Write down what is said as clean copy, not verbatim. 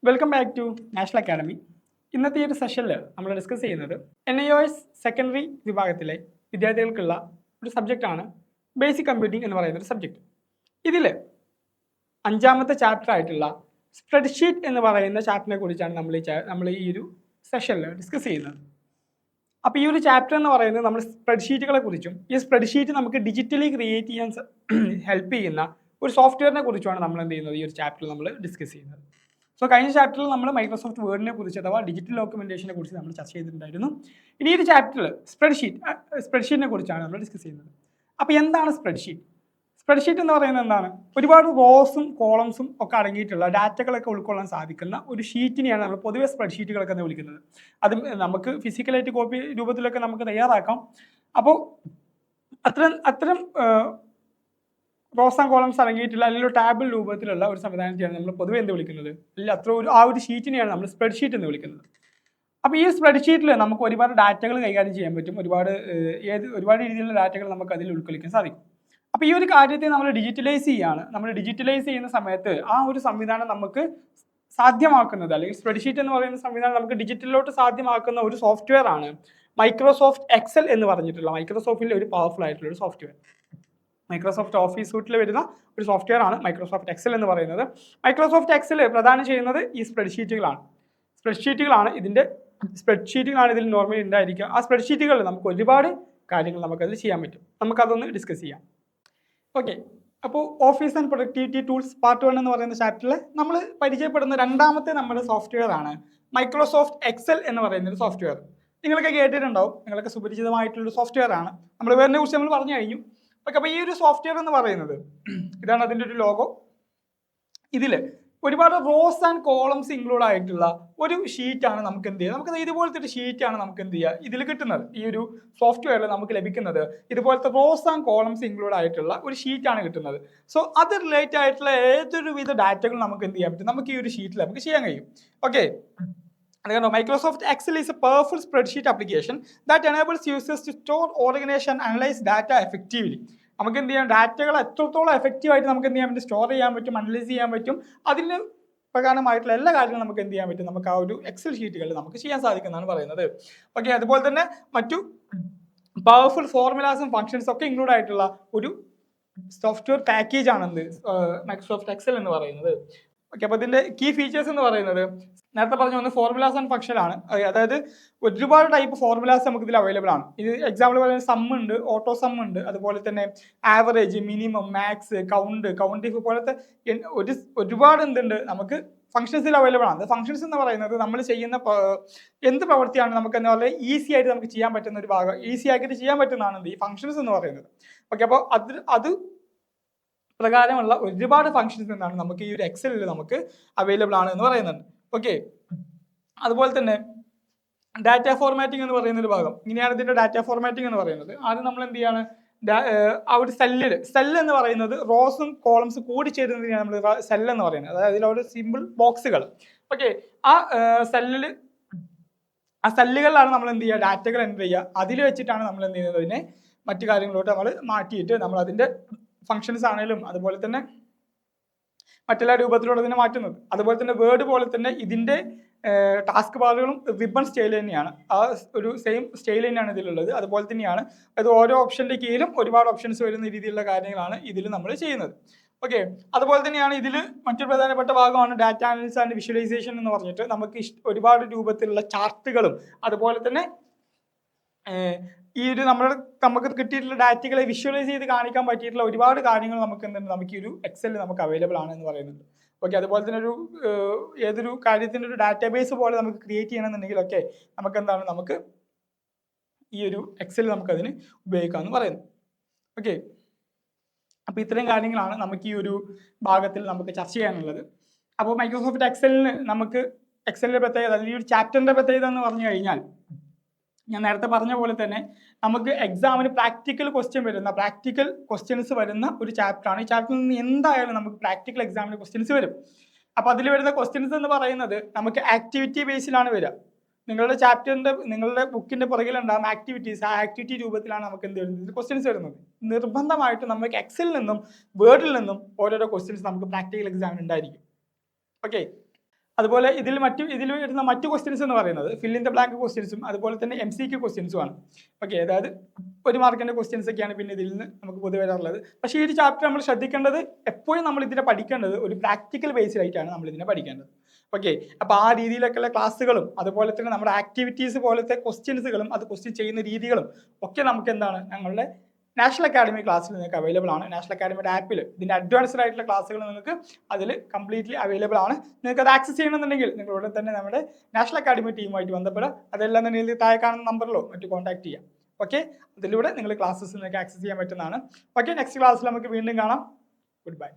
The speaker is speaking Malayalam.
Welcome back to national academy. ഇന്നത്തെ ഈ ഒരു സെഷനിൽ നമ്മൾ ഡിസ്കസ് ചെയ്യുന്നത് NIOS സെക്കൻഡറി വിഭാഗത്തിലെ വിദ്യാർത്ഥികൾക്കുള്ള ഒരു സബ്ജക്റ്റാണ് ബേസിക് കമ്പ്യൂട്ടിംഗ് എന്ന് പറയുന്ന ഒരു സബ്ജക്റ്റ്. ഇതിൽ അഞ്ചാമത്തെ ചാപ്റ്റർ ആയിട്ടുള്ള സ്പ്രെഡ്ഷീറ്റ് എന്ന് പറയുന്ന ചാപ്റ്ററിനെ കുറിച്ചാണ് നമ്മൾ ഈ ഒരു സെഷനിൽ ഡിസ്കസ് ചെയ്യുന്നത്. അപ്പോൾ ഈ ഒരു ചാപ്റ്റർ എന്ന് പറയുന്നത് നമ്മൾ സ്പ്രെഡ്ഷീറ്റുകളെ കുറിച്ചും ഈ സ്പ്രെഡ്ഷീറ്റ് നമുക്ക് ഡിജിറ്റലി ക്രിയേറ്റ് ചെയ്യാൻ ഹെൽപ്പ് ചെയ്യുന്ന ഒരു സോഫ്റ്റ്വെയറിനെ കുറിച്ചുമാണ് നമ്മൾ എന്ത് ചെയ്യുന്നത് ഈ ഒരു ചാപ്റ്ററിൽ നമ്മൾ ഡിസ്കസ് ചെയ്യുന്നത്. സോ കഴിഞ്ഞ ചാപ്റ്ററിൽ നമ്മൾ മൈക്രോസോഫ്റ്റ് വേർഡിനെ കുറിച്ച് അഥവാ ഡിജിറ്റൽ ഡോക്യുമെന്റേഷനെ കുറിച്ച് നമ്മൾ ചർച്ച ചെയ്തിട്ടുണ്ടായിരുന്നു. ഇനി ഈ ഒരു ചാപ്റ്ററിൽ സ്പ്രെഡ്ഷീറ്റിനെ കുറിച്ചാണ് നമ്മൾ ഡിസ്കസ് ചെയ്യുന്നത്. അപ്പോൾ എന്താണ് സ്പ്രെഡ്ഷീറ്റ്? സ്പ്രെഡ്ഷീറ്റ് എന്ന് പറയുന്നത് എന്താണ്? ഒരുപാട് റോസും കോളംസും ഒക്കെ അടങ്ങിയിട്ടുള്ള ഡാറ്റകളൊക്കെ ഉൾക്കൊള്ളാൻ സാധിക്കുന്ന ഒരു ഷീറ്റിനെയാണ് നമ്മൾ പൊതുവെ സ്പ്രെഡ്ഷീറ്റുകളൊക്കെ എന്ന് വിളിക്കുന്നത്. അത് നമുക്ക് ഫിസിക്കലായിട്ട് കോപ്പി രൂപത്തിലൊക്കെ നമുക്ക് തയ്യാറാക്കാം. അപ്പോൾ അത്തരം റോസ് ആൻഡ് കോളംസ് അടങ്ങിയിട്ടുള്ള അല്ലെങ്കിൽ ടാബിൾ രൂപത്തിലുള്ള ഒരു സംവിധാനത്തെയാണ് നമ്മൾ പൊതുവെ എന്ത് വിളിക്കുന്നത്, അല്ലെങ്കിൽ ആ ഒരു ഷീറ്റിനെയാണ് നമ്മൾ സ്പ്രെഡ്ഷീറ്റ് എന്ന് വിളിക്കുന്നത്. അപ്പോൾ ഈ സ്പ്രെഡ്ഷീറ്റിൽ നമുക്ക് ഒരുപാട് ഡാറ്റകൾ കൈകാര്യം ചെയ്യാൻ പറ്റും. ഒരുപാട് രീതിയിലുള്ള ഡാറ്റകൾ നമുക്ക് അതിൽ ഉൾക്കൊള്ളിക്കാൻ സാധിക്കും. അപ്പോൾ ഈ ഒരു കാര്യത്തെ നമ്മൾ ഡിജിറ്റലൈസ് ചെയ്യുകയാണ്. നമ്മൾ ഡിജിറ്റലൈസ് ചെയ്യുന്ന സമയത്ത് ആ ഒരു സംവിധാനം നമുക്ക് സാധ്യമാക്കുന്നത്, അല്ലെങ്കിൽ സ്പ്രെഡ്ഷീറ്റ് എന്ന് പറയുന്ന സംവിധാനം നമുക്ക് ഡിജിറ്റലിലോട്ട് സാധ്യമാക്കുന്ന ഒരു സോഫ്റ്റ്വെയർ ആണ് മൈക്രോസോഫ്റ്റ് എക്സൽ എന്ന് പറഞ്ഞിട്ടുള്ള മൈക്രോസോഫ്റ്റിലെ ഒരു പവർഫുൾ ആയിട്ടുള്ള ഒരു സോഫ്റ്റ്വെയർ. മൈക്രോസോഫ്റ്റ് ഓഫീസ് സൂട്ടിൽ വരുന്ന ഒരു സോഫ്റ്റ്വെയർ ആണ് മൈക്രോസോഫ്റ്റ് എക്സൽ എന്ന് പറയുന്നത്. മൈക്രോസോഫ്റ്റ് എക്സൽ പ്രദാനം ചെയ്യുന്നത് ഈ സ്പ്രെഡ്ഷീറ്റുകളാണ്. സ്പ്രെഡ്ഷീറ്റുകളാണ് ഇതിൽ നോർമലി ഉണ്ടായിരിക്കുക. ആ സ്പ്രെഡ്ഷീറ്റുകളിൽ നമുക്ക് ഒരുപാട് കാര്യങ്ങൾ നമുക്കതിൽ ചെയ്യാൻ പറ്റും. നമുക്കതൊന്ന് ഡിസ്കസ് ചെയ്യാം. ഓക്കെ, അപ്പോൾ office and productivity tools part 1 എന്ന് പറയുന്ന ചാപ്റ്ററിൽ നമ്മൾ പരിചയപ്പെടുന്ന രണ്ടാമത്തെ നമ്മുടെ സോഫ്റ്റ്വെയർ ആണ് മൈക്രോസോഫ്റ്റ് എക്സൽ എന്ന് പറയുന്ന ഒരു സോഫ്റ്റ്വെയർ. നിങ്ങളൊക്കെ കേട്ടിട്ടുണ്ടാവും, നിങ്ങളൊക്കെ സുപരിചിതമായിട്ടുള്ളൊരു സോഫ്റ്റ്വെയർ ആണ്. നമ്മൾ വേറെ കുറിച്ച് നമ്മൾ പറഞ്ഞു കഴിഞ്ഞു. ഓക്കെ, അപ്പോൾ ഈ ഒരു സോഫ്റ്റ്വെയർ എന്ന് പറയുന്നത് ഇതാണ് അതിൻ്റെ ഒരു ലോഗോ. ഇതിൽ ഒരുപാട് റോസ് ആൻഡ് കോളംസ് ഇൻക്ലൂഡ് ആയിട്ടുള്ള ഒരു ഷീറ്റാണ് നമുക്ക് എന്ത് ചെയ്യുക, നമുക്ക് ഇതുപോലത്തെ ഒരു ഷീറ്റാണ് നമുക്ക് എന്ത് ചെയ്യുക ഇതിൽ കിട്ടുന്നത്. ഈ ഒരു സോഫ്റ്റ്വെയറിൽ നമുക്ക് ലഭിക്കുന്നത് ഇതുപോലത്തെ റോസ് ആൻഡ് കോളംസ് ഇൻക്ലൂഡ് ആയിട്ടുള്ള ഒരു ഷീറ്റാണ് കിട്ടുന്നത്. സോ അത് റിലേറ്റ് ആയിട്ടുള്ള ഏതൊരു വിധ ഡാറ്റകൾ നമുക്ക് എന്ത് ചെയ്യാൻ പറ്റും, നമുക്ക് ഈ ഒരു ഷീറ്റിൽ നമുക്ക് ചെയ്യാൻ കഴിയും. ഓക്കെ, അതുകൊണ്ട് Microsoft Excel is a powerful spreadsheet application that enables users to store, organise and analyse data effectively. നമുക്ക് എന്ത് ചെയ്യാം, ഡാറ്റകൾ എത്രത്തോളം എഫക്റ്റീവായിട്ട് നമുക്ക് എന്ത് ചെയ്യാൻ പറ്റും, സ്റ്റോർ ചെയ്യാൻ പറ്റും, അനലൈസ് ചെയ്യാൻ പറ്റും. അതിന് പ്രകാരമായിട്ടുള്ള എല്ലാ കാര്യങ്ങളും നമുക്ക് എന്ത് ചെയ്യാൻ പറ്റും, നമുക്ക് ആ ഒരു എക്സൽ ഷീറ്റുകളിൽ നമുക്ക് ചെയ്യാൻ സാധിക്കുന്നതാണ് പറയുന്നത്. ഓക്കെ, അതുപോലെ തന്നെ മറ്റു പവർഫുൾ ഫോർമുലാസും ഫംഗ്ഷൻസും ഒക്കെ ഇൻക്ലൂഡ് ആയിട്ടുള്ള ഒരു സോഫ്റ്റ്വെയർ പാക്കേജ് ആണ് മൈക്രോസോഫ്റ്റ് എക്സൽ എന്ന് പറയുന്നത്. ഓക്കെ, അപ്പോൾ ഇതിന്റെ കീ ഫീച്ചേഴ്സ് എന്ന് പറയുന്നത് നേരത്തെ പറഞ്ഞ ഒന്ന് ഫോർമുലാസ് ആൻഡ് ഫംഗ്ഷൻ ആണ്. അതായത് ഒരുപാട് ടൈപ്പ് ഫോർമുലാസ് നമുക്ക് ഇതിൽ അവൈലബിൾ ആണ്. ഇത് എക്സാമ്പിൾ പറയുന്നത് സം ഉണ്ട്, ഓട്ടോ സം ഉണ്ട്, അതുപോലെ തന്നെ average, minimum, max, count if പോലത്തെ ഒരുപാട് എന്തുണ്ട് നമുക്ക് ഫംഗ്ഷൻസിൽ അവൈലബിൾ ആണ്. ഫംഗ്ഷൻസ് എന്ന് പറയുന്നത് നമ്മൾ ചെയ്യുന്ന എന്ത് പ്രവൃത്തിയാണ് നമുക്ക് എന്താ പറയുക ഈസി ആയിട്ട് നമുക്ക് ചെയ്യാൻ പറ്റുന്ന ഒരു ഭാഗം, ഈസി ആയിട്ട് ചെയ്യാൻ പറ്റുന്നതാണ് ഈ ഫംഗ്ഷൻസ് എന്ന് പറയുന്നത്. ഓക്കെ, അപ്പോൾ അത് പ്രകാരമുള്ള ഒരുപാട് ഫംഗ്ഷൻസ് എന്താണ് നമുക്ക് ഈ ഒരു എക്സലിൽ നമുക്ക് അവൈലബിൾ ആണ് എന്ന് പറയുന്നുണ്ട്. ഓക്കെ, അതുപോലെ തന്നെ ഡാറ്റ ഫോർമാറ്റിംഗ് എന്ന് പറയുന്ന ഒരു ഭാഗം, ഇങ്ങനെയാണ് ഇതിന്റെ ഡാറ്റ ഫോർമാറ്റിംഗ് എന്ന് പറയുന്നത്. ആദ്യം നമ്മൾ എന്ത് ചെയ്യാണ്, ആ ഒരു സെല്ല് എന്ന് പറയുന്നത് റോസും കോളംസും കൂടി ചേരുന്നതിനാണ് നമ്മൾ സെല്ല് എന്ന് പറയുന്നത്. അതായത് അതിലൊരു സിമ്പിൾ ബോക്സുകൾ. ഓക്കെ, ആ സെല്ലുകളിലാണ് നമ്മൾ എന്ത് ചെയ്യുക, ഡാറ്റകൾ എൻ്റർ ചെയ്യുക. അതിൽ വെച്ചിട്ടാണ് നമ്മൾ എന്ത് ചെയ്യുന്നത്, അതിനെ മറ്റു കാര്യങ്ങളിലോട്ട് നമ്മൾ മാറ്റിയിട്ട് നമ്മൾ അതിന്റെ ഫംഗ്ഷൻസ് ആണെങ്കിലും അതുപോലെ തന്നെ മറ്റെല്ലാ രൂപത്തിലൂടെ തന്നെ മാറ്റുന്നത്. അതുപോലെ തന്നെ വേർഡ് പോലെ തന്നെ ഇതിന്റെ ടാസ്ക് ബാറുകളും റിബൺ സ്റ്റൈൽ തന്നെയാണ്. ആ ഒരു സെയിം സ്റ്റൈൽ തന്നെയാണ് ഇതിലുള്ളത്. അതുപോലെ തന്നെയാണ് അത് ഓരോ ഓപ്ഷന്റെ കീഴിലും ഒരുപാട് ഓപ്ഷൻസ് വരുന്ന രീതിയിലുള്ള കാര്യങ്ങളാണ് ഇതിൽ നമ്മൾ ചെയ്യുന്നത്. ഓക്കെ, അതുപോലെ തന്നെയാണ് ഇതിൽ മറ്റൊരു പ്രധാനപ്പെട്ട ഭാഗമാണ് ഡാറ്റ അനാലിസിസ് ആൻഡ് വിഷ്വലൈസേഷൻ എന്ന് പറഞ്ഞിട്ട് നമുക്ക് ഒരുപാട് രൂപത്തിലുള്ള ചാർട്ടുകളും അതുപോലെ തന്നെ ഈ ഒരു നമുക്ക് കിട്ടിയിട്ടുള്ള ഡാറ്റകളെ വിഷ്വലൈസ് ചെയ്ത് കാണിക്കാൻ പറ്റിയിട്ടുള്ള ഒരുപാട് കാര്യങ്ങൾ നമുക്ക് എന്തുണ്ട്, നമുക്ക് ഈ ഒരു എക്സലിൽ നമുക്ക് അവൈലബിൾ ആണ് എന്ന് പറയുന്നുണ്ട്. ഓക്കെ, അതുപോലെ തന്നെ ഏതൊരു കാര്യത്തിൻ്റെ ഒരു ഡാറ്റാബേസ് പോലെ നമുക്ക് ക്രിയേറ്റ് ചെയ്യണമെന്നുണ്ടെങ്കിൽ ഒക്കെ നമുക്ക് ഈ ഒരു എക്സൽ നമുക്കതിന് ഉപയോഗിക്കാമെന്ന് പറയുന്നു. ഓക്കെ, അപ്പോൾ ഇത്രയും കാര്യങ്ങളാണ് നമുക്ക് ഈ ഒരു ഭാഗത്തിൽ നമുക്ക് ചർച്ച ചെയ്യാനുള്ളത്. അപ്പോൾ മൈക്രോസോഫ്റ്റ് എക്സലിന്റെ പ്രത്യേകത, അല്ലെങ്കിൽ ഈ ഒരു ചാപ്റ്ററിന്റെ പ്രത്യേകത എന്ന് പറഞ്ഞു കഴിഞ്ഞാൽ ഞാൻ നേരത്തെ പറഞ്ഞ പോലെ തന്നെ നമുക്ക് എക്സാമിന് പ്രാക്ടിക്കൽ ക്വസ്റ്റ്യൻസ് വരുന്ന ഒരു ചാപ്റ്ററാണ്. ഈ ചാപ്റ്ററിൽ നിന്ന് എന്തായാലും നമുക്ക് പ്രാക്ടിക്കൽ എക്സാമിന് ക്വസ്റ്റ്യൻസ് വരും. അപ്പോൾ അതിൽ വരുന്ന ക്വസ്റ്റ്യൻസ് എന്ന് പറയുന്നത് നമുക്ക് ആക്ടിവിറ്റി ബേസിലാണ് വരിക. നിങ്ങളുടെ ബുക്കിന്റെ പുറകിലുണ്ടാകും ആക്ടിവിറ്റീസ്. ആ ആക്ടിവിറ്റി രൂപത്തിലാണ് നമുക്ക് എന്ത് വരുന്നത്, ക്വസ്റ്റ്യൻസ് വരുന്നത്. നിർബന്ധമായിട്ട് നമുക്ക് എക്സലിൽ നിന്നും വേർഡിൽ നിന്നും ഓരോരോ ക്വസ്റ്റ്യൻസ് നമുക്ക് പ്രാക്ടിക്കൽ എക്സാമിന് ഉണ്ടായിരിക്കും. ഓക്കെ, അതുപോലെ ഇതിൽ വരുന്ന മറ്റു ക്വസ്റ്റ്യൻസ് എന്ന് പറയുന്നത് ഫിൽ ഇൻ ദ ബ്ലാങ്ക് ക്വസ്റ്റ്യൻസും അതുപോലെ തന്നെ MCQ ക്വസ്റ്റ്യൻസും ആണ്. ഓക്കെ, അതായത് 1 മാർക്കിന്റെ ക്വസ്റ്റ്യൻസ് ഒക്കെയാണ് പിന്നെ ഇതിൽ നിന്ന് നമുക്ക് പൊതുവെ വരാറുള്ളത്. പക്ഷേ ഈ ഒരു ചാപ്റ്റർ നമ്മൾ ശ്രദ്ധിക്കേണ്ടത്, എപ്പോഴും നമ്മൾ ഇതിനെ പഠിക്കേണ്ടത് ഒരു പ്രാക്ടിക്കൽ ബേസ്ഡ് ആയിട്ടാണ് നമ്മൾ ഇതിനെ പഠിക്കേണ്ടത്. ഓക്കെ, അപ്പോൾ ആ രീതിയിലൊക്കെയുള്ള ക്ലാസ്സുകളും അതുപോലെ തന്നെ നമ്മുടെ ആക്ടിവിറ്റീസ് പോലത്തെ ക്വസ്റ്റ്യൻസുകളും അത് ക്വസ്റ്റ്യൻ ചെയ്യുന്ന രീതികളും ഒക്കെ നമുക്ക് എന്താണ് ഞങ്ങളുടെ നാഷണൽ അക്കാഡമി ക്ലാസ്സിൽ നിങ്ങൾക്ക് അവൈലബിൾ ആണ്. നാഷണൽ അക്കാഡമിയുടെ ആപ്പിൽ ഇതിൻ്റെ അഡ്വാൻസ്ഡ് ആയിട്ടുള്ള ക്ലാസ്സുകൾ നിങ്ങൾക്ക് അതിൽ കംപ്ലീറ്റ്ലി അവൈലബിൾ ആണ്. നിങ്ങൾക്ക് അത് ആക്സസ് ചെയ്യണമെന്നുണ്ടെങ്കിൽ നിങ്ങൾ ഉടൻ തന്നെ നമ്മുടെ നാഷണൽ അക്കാഡമി ടീമുമായിട്ട് ബന്ധപ്പെടുക. അതെല്ലാം തന്നെ താഴെ കാണുന്ന നമ്പറിലോ മറ്റു കോൺടാക്ട് ചെയ്യാം. ഓക്കെ, അതിലൂടെ നിങ്ങൾ ക്ലാസ്സസ് നിങ്ങൾക്ക് ആക്സസ് ചെയ്യാൻ പറ്റുന്നതാണ്. ഓക്കെ, നെക്സ്റ്റ് ക്ലാസ്സിൽ നമുക്ക് വീണ്ടും കാണാം. Good bye.